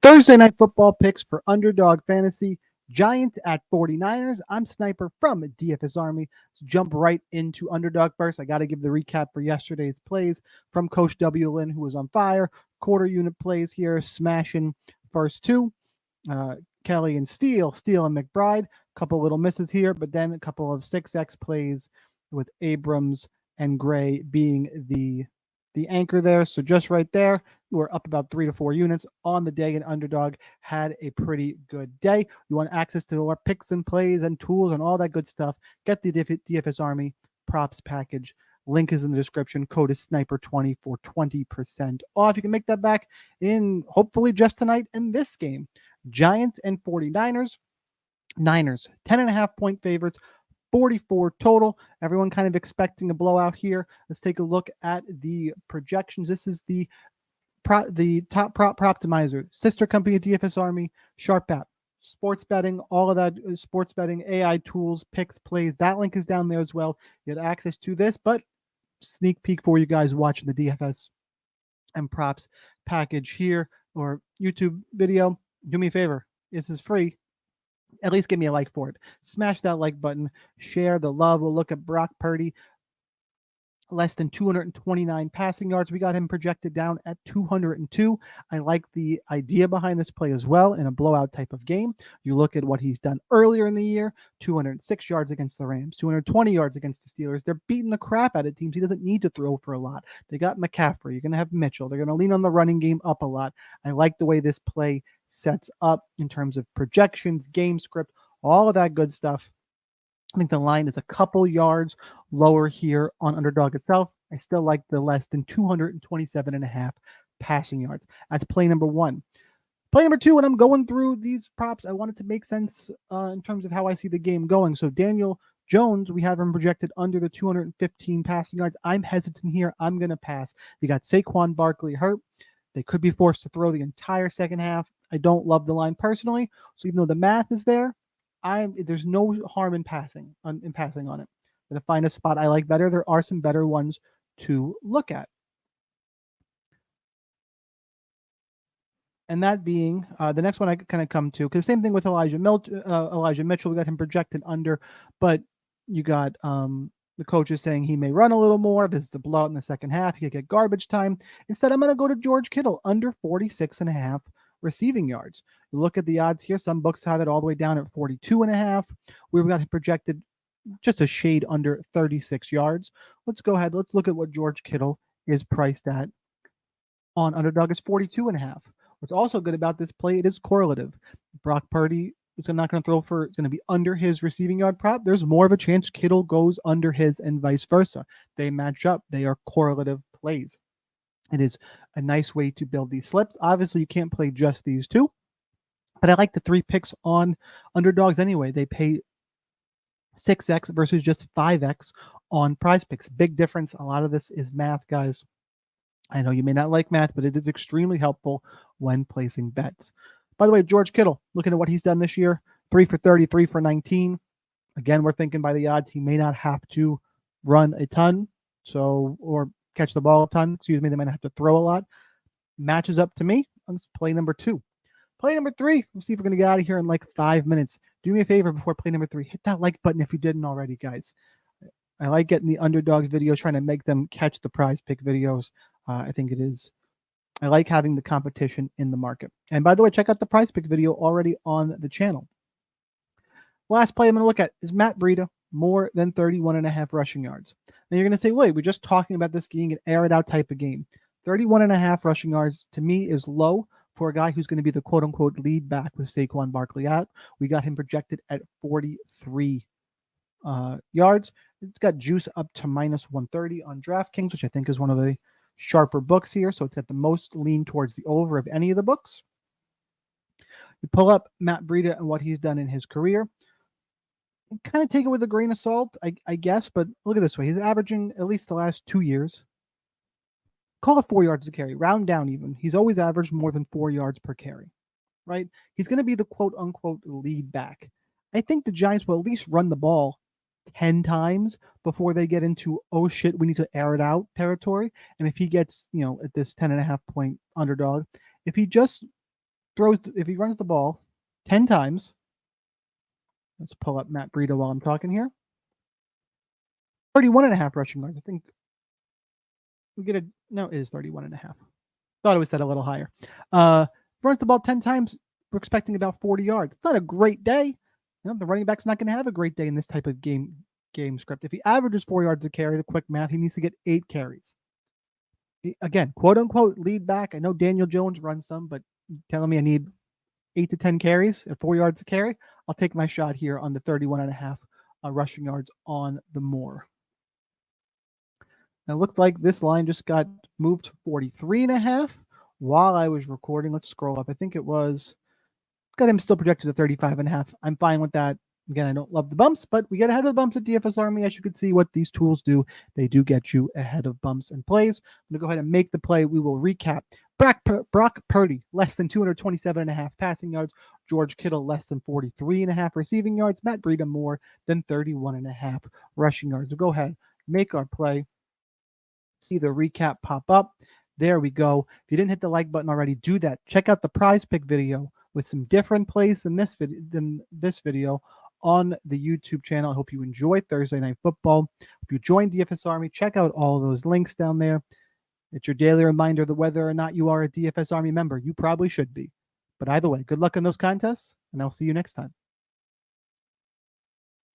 Thursday night football picks for Underdog Fantasy. Giants at 49ers. I'm Sniper from DFS Army. Let's jump right into Underdog first. I got to give the recap for yesterday's plays from Coach W. Lynn, who was on fire. Quarter unit plays here, smashing first two. Uh, Kelly and Steele and McBride. Couple little misses here, but then a couple of 6x plays with Abrams and Gray being the anchor there. So just right there, we're up about 3 to 4 units on the day, and Underdog had a pretty good day. You want access to our picks and plays and tools and all that good stuff, get the DFS Army props package. Link is in the description. Code is Sniper20 for 20% off. You can make that back in hopefully just tonight in this game. Giants and 49ers. Niners, 10.5-point favorites, 44 total. Everyone kind of expecting a blowout here. Let's take a look at the projections. This is the top prop optimizer, sister company of DFS Army, Sharp App, sports betting, all of that sports betting, AI tools, picks, plays. That link is down there as well. You get access to this, but sneak peek for you guys watching the DFS and props package here or YouTube video. Do me a favor. This is free. At least give me a like for it. Smash that like button. Share the love. We'll look at Brock Purdy. Less than 229 passing yards. We got him projected down at 202. I like the idea behind this play as well in a blowout type of game. You look at what he's done earlier in the year, 206 yards against the Rams, 220 yards against the Steelers. They're beating the crap out of teams. He doesn't need to throw for a lot. They got McCaffrey. You're going to have Mitchell. They're going to lean on the running game up a lot. I like the way this play sets up in terms of projections, game script, all of that good stuff. I think the line is a couple yards lower here on Underdog itself. I still like the less than 227.5 passing yards. That's play number one. Play number two, when I'm going through these props, I want it to make sense in terms of how I see the game going. So Daniel Jones, we have him projected under the 215 passing yards. I'm hesitant here. I'm going to pass. You got Saquon Barkley hurt. They could be forced to throw the entire second half. I don't love the line personally. So even though the math is there, there's no harm in passing on it. I'm going to find a spot I like better. There are some better ones to look at. And that being the next one I kind of come to, because same thing with Elijah Mitchell. We got him projected under, but you got the coach is saying he may run a little more. This is the blowout in the second half. He could get garbage time. Instead, I'm going to go to George Kittle under 46.5 receiving yards. You look at the odds here. Some books have it all the way down at 42.5. We've got him projected just a shade under 36 yards. Let's go ahead. Let's look at what George Kittle is priced at on Underdog. Is 42.5. What's also good about this play, it is correlative. Brock Purdy is not going to throw for, it's going to be under his receiving yard prop. There's more of a chance Kittle goes under his and vice versa. They match up. They are correlative plays. It is a nice way to build these slips. Obviously, you can't play just these two, but I like the 3 picks on Underdogs anyway. They pay 6x versus just 5x on Prize Picks. Big difference. A lot of this is math, guys. I know you may not like math, but it is extremely helpful when placing bets. By the way, George Kittle, looking at what he's done this year, 3 for 30, 3 for 19. Again, we're thinking by the odds he may not have to run a ton, or catch the ball a ton. Excuse me, they might have to throw a lot. Matches up to me on play number 2. Play number 3. We'll see if we're going to get out of here in like 5 minutes. Do me a favor before play number 3. Hit that like button if you didn't already, guys. I like getting the Underdogs videos, trying to make them catch the Prize Pick videos. I think I like having the competition in the market. And by the way, check out the Prize Pick video already on the channel. Last play I'm going to look at is Matt Breida, more than 31.5 rushing yards. Now you're going to say, wait, we're just talking about this being an air it out type of game. 31.5 rushing yards to me is low for a guy who's going to be the quote unquote lead back with Saquon Barkley out. We got him projected at 43 yards. It's got juice up to minus 130 on DraftKings, which I think is one of the sharper books here. So it's at the most lean towards the over of any of the books. You pull up Matt Breida and what he's done in his career. You kind of take it with a grain of salt, I guess, but look at this way. He's averaging at least the last 2 years. Call it 4 yards a carry, round down even. He's always averaged more than 4 yards per carry, right? He's going to be the quote unquote lead back. I think the Giants will at least run the ball 10 times before they get into, oh shit, we need to air it out territory. And if he gets, at this 10.5 point Underdog, if he just if he runs the ball 10 times, let's pull up Matt Breida while I'm talking here. 31.5 rushing yards. I think we get no, it is 31.5. Thought it was set a little higher. Runs the ball 10 times. We're expecting about 40 yards. It's not a great day. The running back's not going to have a great day in this type of game script. If he averages 4 yards a carry, the quick math, he needs to get 8 carries. Again, quote unquote lead back. I know Daniel Jones runs some, but telling me I need 8 to 10 carries at 4 yards a carry, I'll take my shot here on the 31.5 rushing yards on the Moore. Now, it looked like this line just got moved to 43.5 while I was recording. Let's scroll up. I think it was, got him still projected to 35.5. I'm fine with that. Again, I don't love the bumps, but we get ahead of the bumps at DFS Army. As you can see what these tools do, they do get you ahead of bumps and plays. I'm going to go ahead and make the play. We will recap. Brock Purdy, less than 227.5 passing yards. George Kittle, less than 43.5 receiving yards. Matt Breida, more than 31.5 rushing yards. So go ahead, make our play. See the recap pop up. There we go. If you didn't hit the like button already, do that. Check out the prize pick video with some different plays than this video on the YouTube channel. I hope you enjoy Thursday Night Football. If you join DFS Army, check out all those links down there. It's your daily reminder that whether or not you are a DFS Army member, you probably should be. But either way, good luck in those contests, and I'll see you next time.